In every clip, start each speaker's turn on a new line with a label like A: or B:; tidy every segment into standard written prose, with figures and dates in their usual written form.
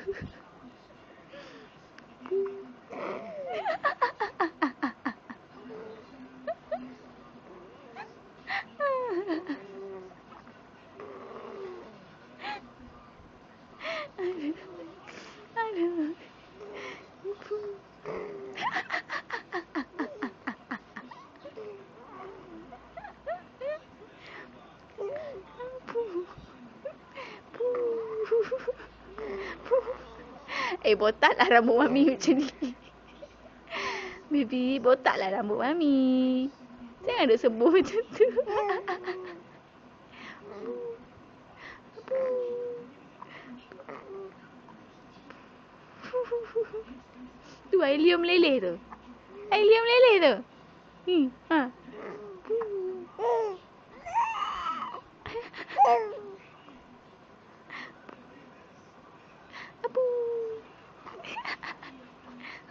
A: Aduh. Botaklah rambut Mami macam ni. Baby, botaklah rambut Mami. Jangan duk sebut macam tu. Tu air liur meleleh tu. Air liur meleleh tu. Ha. Apu.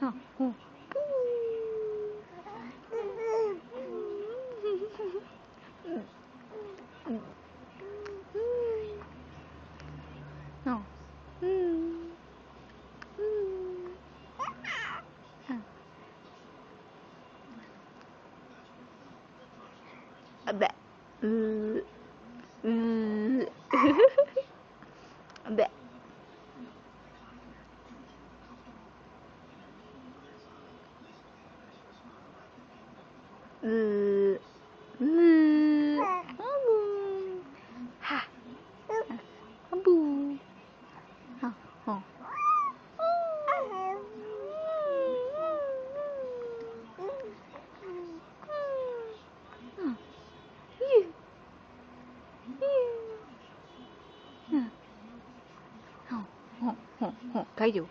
A: Ha. Oh. Abak. Abak. Ha. Abu. Ha. Ha. Kayu.